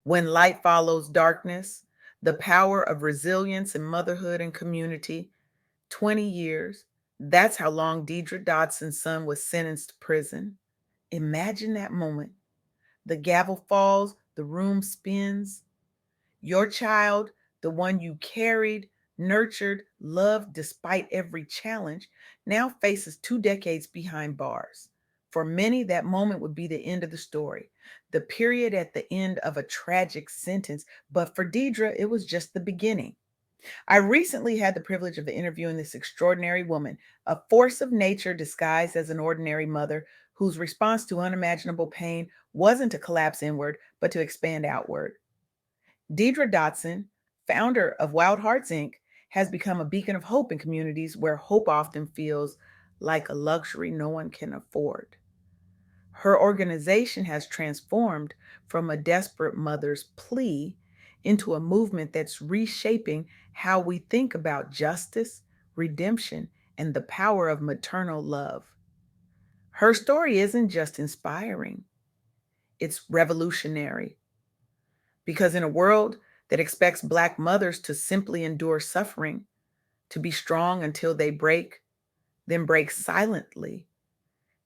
When light follows darkness, the power of resilience in motherhood and community, 20 years. That's how long Deidra Dotson's son was sentenced to prison. Imagine that moment. The gavel falls, the room spins. Your child, the one you carried, nurtured, loved despite every challenge, now faces 2 decades behind bars. For many, that moment would be the end of the story, the period at the end of a tragic sentence. But for Deidre, it was just the beginning. I recently had the privilege of interviewing this extraordinary woman, a force of nature disguised as an ordinary mother whose response to unimaginable pain wasn't to collapse inward, but to expand outward. Deidra Dotson, founder of WILDHEARTZ INC., has become a beacon of hope in communities where hope often feels like a luxury no one can afford. Her organization has transformed from a desperate mother's plea into a movement that's reshaping how we think about justice, redemption, and the power of maternal love. Her story isn't just inspiring, it's revolutionary. Because in a world that expects Black mothers to simply endure suffering, to be strong until they break, then break silently,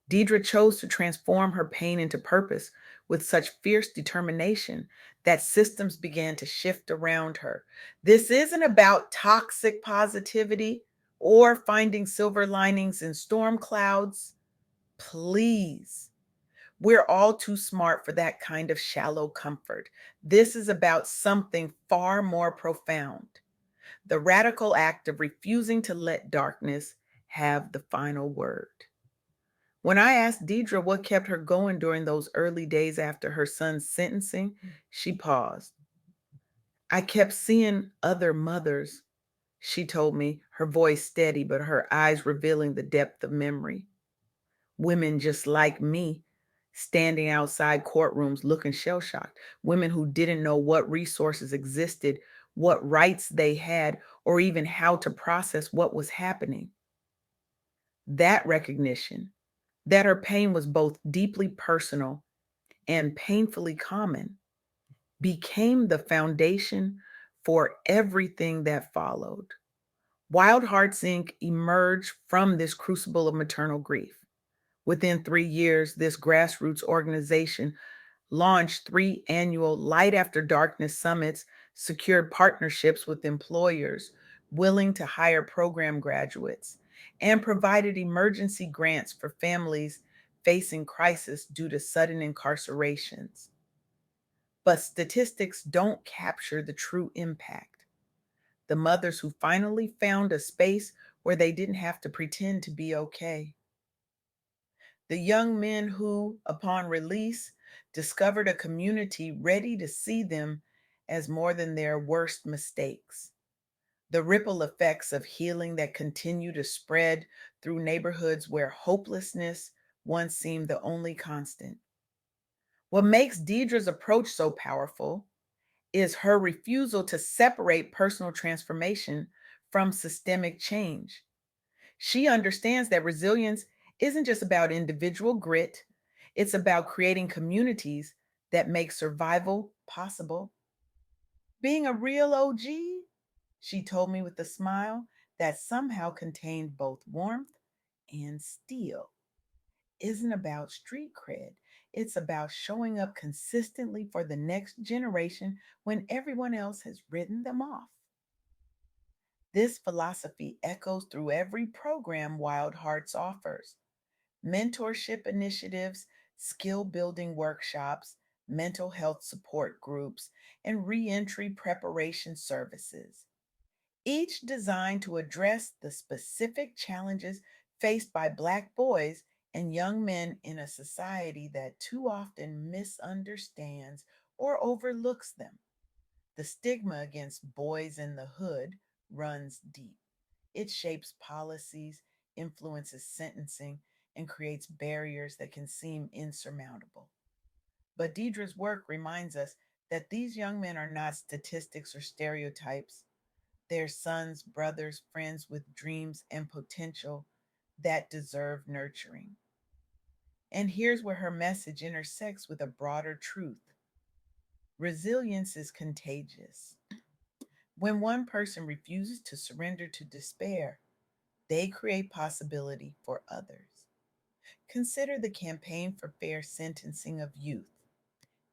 Deidre chose to transform her pain into purpose with such fierce determination that systems began to shift around her. This isn't about toxic positivity or finding silver linings in storm clouds. Please. We're all too smart for that kind of shallow comfort. This is about something far more profound, the radical act of refusing to let darkness have the final word. When I asked Deidre what kept her going during those early days after her son's sentencing, she paused. I kept seeing other mothers, she told me, her voice steady but her eyes revealing the depth of memory. Women just like me, standing outside courtrooms looking shell shocked. Women who didn't know what resources existed, what rights they had, or even how to process what was happening. That recognition, that her pain was both deeply personal and painfully common, became the foundation for everything that followed. Wild Hearts Inc. emerged from this crucible of maternal grief. Within 3 years, this grassroots organization launched 3 annual Light After Darkness summits, secured partnerships with employers willing to hire program graduates, and provided emergency grants for families facing crisis due to sudden incarcerations. But statistics don't capture the true impact. The mothers who finally found a space where they didn't have to pretend to be okay. The young men who, upon release, discovered a community ready to see them as more than their worst mistakes. The ripple effects of healing that continue to spread through neighborhoods where hopelessness once seemed the only constant. What makes Deidre's approach so powerful is her refusal to separate personal transformation from systemic change. She understands that resilience isn't just about individual grit, it's about creating communities that make survival possible. Being a real OG, she told me with a smile that somehow contained both warmth and steel, isn't about street cred. It's about showing up consistently for the next generation when everyone else has written them off. This philosophy echoes through every program Wild Hearts offers: mentorship initiatives, skill building workshops, mental health support groups, and reentry preparation services, each designed to address the specific challenges faced by Black boys and young men in a society that too often misunderstands or overlooks them. The stigma against boys in the hood runs deep. It shapes policies, influences sentencing, and creates barriers that can seem insurmountable. But Deidre's work reminds us that these young men are not statistics or stereotypes. They're sons, brothers, friends with dreams and potential that deserve nurturing. And here's where her message intersects with a broader truth: Resilience is contagious. When one person refuses to surrender to despair, they create possibility for others. Consider the Campaign for Fair Sentencing of Youth,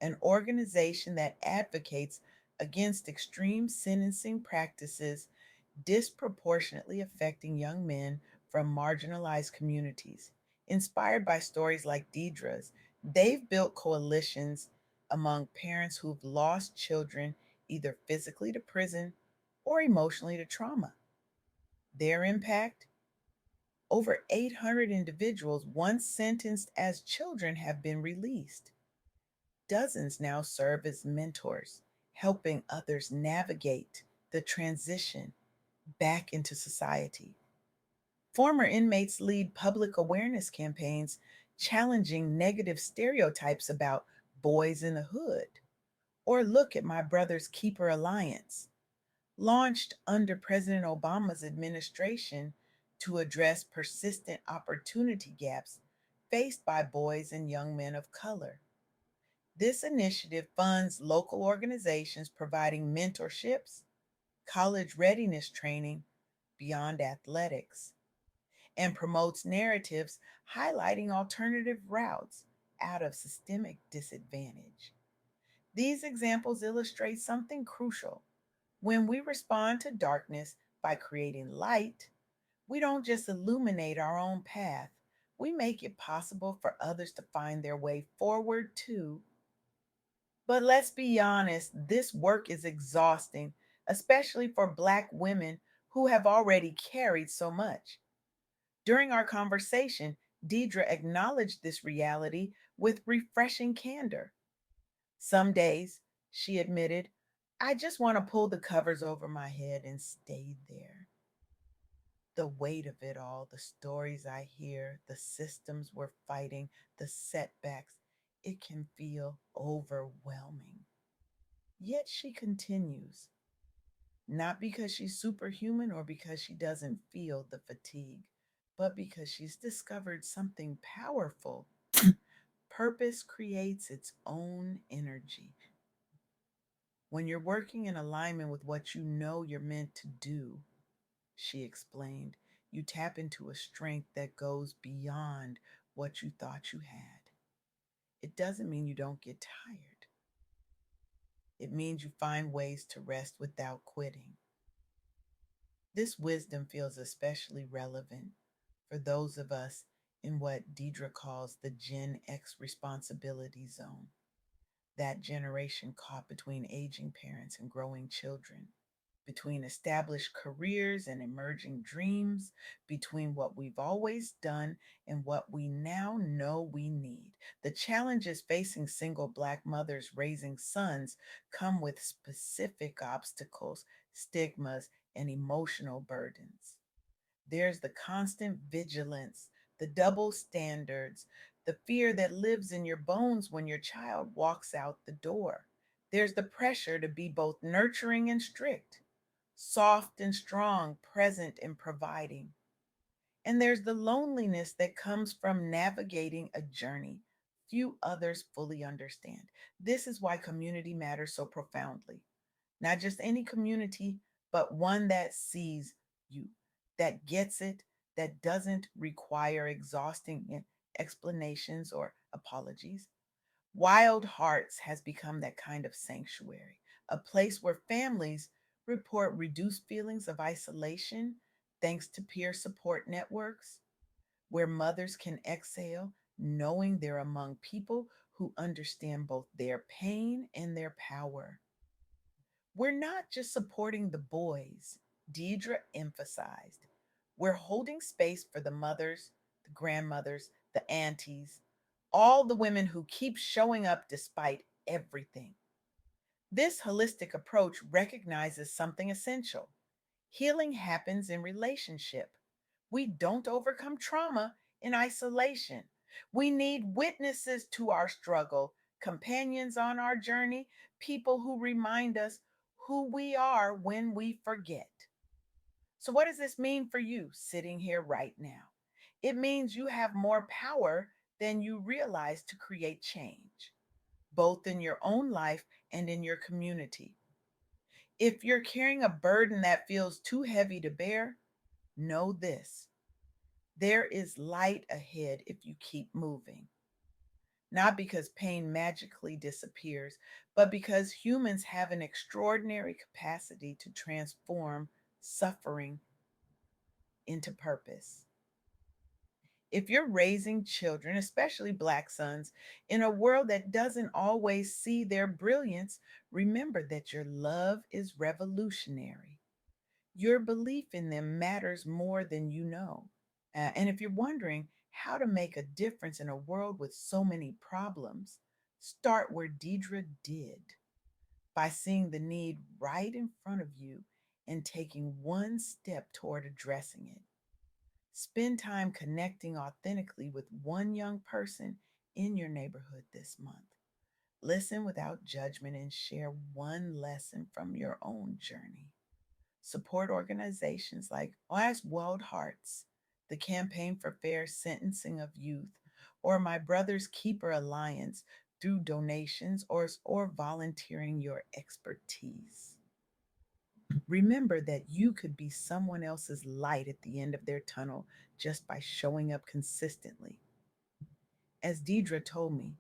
an organization that advocates against extreme sentencing practices disproportionately affecting young men from marginalized communities. Inspired by stories like Deidre's, they've built coalitions among parents who've lost children either physically to prison or emotionally to trauma. Their impact: over 800 individuals once sentenced as children have been released. Dozens now serve as mentors, helping others navigate the transition back into society. Former inmates lead public awareness campaigns challenging negative stereotypes about boys in the hood. Or look at My Brother's Keeper Alliance, launched under President Obama's administration to address persistent opportunity gaps faced by boys and young men of color. This initiative funds local organizations providing mentorships, college readiness training beyond athletics, and promotes narratives highlighting alternative routes out of systemic disadvantage. These examples illustrate something crucial. When we respond to darkness by creating light, we don't just illuminate our own path, we make it possible for others to find their way forward too. But let's be honest, this work is exhausting, especially for Black women who have already carried so much. During our conversation, Deidre acknowledged this reality with refreshing candor. Some days, she admitted, I just want to pull the covers over my head and stay there. The weight of it all, the stories I hear, the systems we're fighting, the setbacks, it can feel overwhelming. Yet she continues, not because she's superhuman or because she doesn't feel the fatigue, but because she's discovered something powerful. Purpose creates its own energy. When you're working in alignment with what you know you're meant to do, she explained, you tap into a strength that goes beyond what you thought you had. It doesn't mean you don't get tired. It means you find ways to rest without quitting. This wisdom feels especially relevant for those of us in what Deidre calls the Gen X responsibility zone, that generation caught between aging parents and growing children, between established careers and emerging dreams, between what we've always done and what we now know we need. The challenges facing single Black mothers raising sons come with specific obstacles, stigmas, and emotional burdens. There's the constant vigilance, the double standards, the fear that lives in your bones when your child walks out the door. There's the pressure to be both nurturing and strict, soft and strong, present and providing. And there's the loneliness that comes from navigating a journey few others fully understand. This is why community matters so profoundly. Not just any community, but one that sees you, that gets it, that doesn't require exhausting explanations or apologies. Wild Hearts has become that kind of sanctuary, a place where families report reduced feelings of isolation thanks to peer support networks, where mothers can exhale knowing they're among people who understand both their pain and their power. We're not just supporting the boys, Deidre emphasized. We're holding space for the mothers, the grandmothers, the aunties, all the women who keep showing up despite everything. This holistic approach recognizes something essential. Healing happens in relationship. We don't overcome trauma in isolation. We need witnesses to our struggle, companions on our journey, people who remind us who we are when we forget. So, what does this mean for you sitting here right now? It means you have more power than you realize to create change. both in your own life and in your community. If you're carrying a burden that feels too heavy to bear, know this: there is light ahead if you keep moving. Not because pain magically disappears, but because humans have an extraordinary capacity to transform suffering into purpose. If you're raising children, especially Black sons, in a world that doesn't always see their brilliance, remember that your love is revolutionary. Your belief in them matters more than you know. And if you're wondering how to make a difference in a world with so many problems, start where Deidra did, by seeing the need right in front of you and taking one step toward addressing it. Spend time connecting authentically with one young person in your neighborhood this month. Listen without judgment and share one lesson from your own journey. Support organizations like As WILDHEARTZ, the Campaign for Fair Sentencing of Youth, or My Brother's Keeper Alliance through donations or volunteering your expertise. Remember that you could be someone else's light at the end of their tunnel just by showing up consistently. As Deidra told me,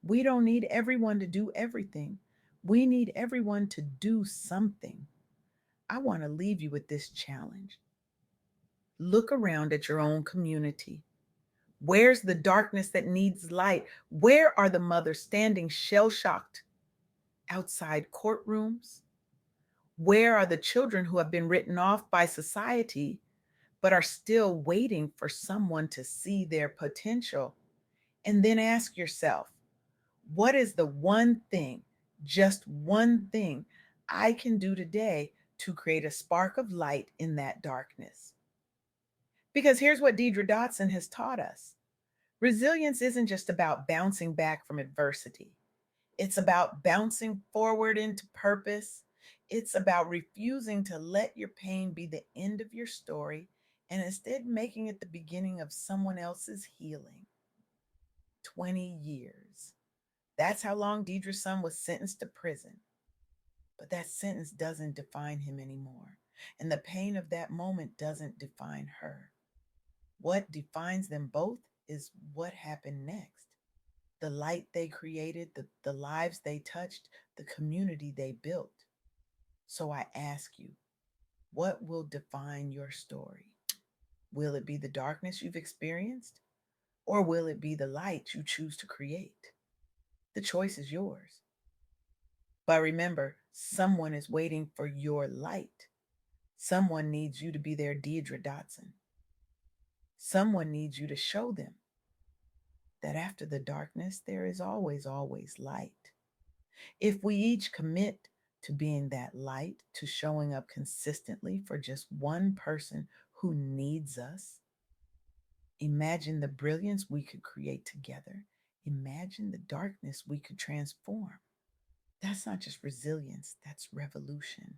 we don't need everyone to do everything. We need everyone to do something. I want to leave you with this challenge. Look around at your own community. Where's the darkness that needs light? Where are the mothers standing shell shocked outside courtrooms? Where are the children who have been written off by society but are still waiting for someone to see their potential? And then ask yourself, what is the one thing, just one thing, I can do today to create a spark of light in that darkness? Because here's what Deidra Dotson has taught us: resilience isn't just about bouncing back from adversity, it's about bouncing forward into purpose. It's about refusing to let your pain be the end of your story and instead making it the beginning of someone else's healing. 20 years. That's how long Deidre's son was sentenced to prison. But that sentence doesn't define him anymore. And the pain of that moment doesn't define her. What defines them both is what happened next: the light they created, the lives they touched, the community they built. So I ask you, what will define your story? Will it be the darkness you've experienced, or will it be the light you choose to create? The choice is yours. But remember, someone is waiting for your light. Someone needs you to be their Deidra Dotson. Someone needs you to show them that after the darkness, there is always, always light. If we each commit to being that light, to showing up consistently for just one person who needs us, imagine the brilliance we could create together. Imagine the darkness we could transform. That's not just resilience, that's revolution.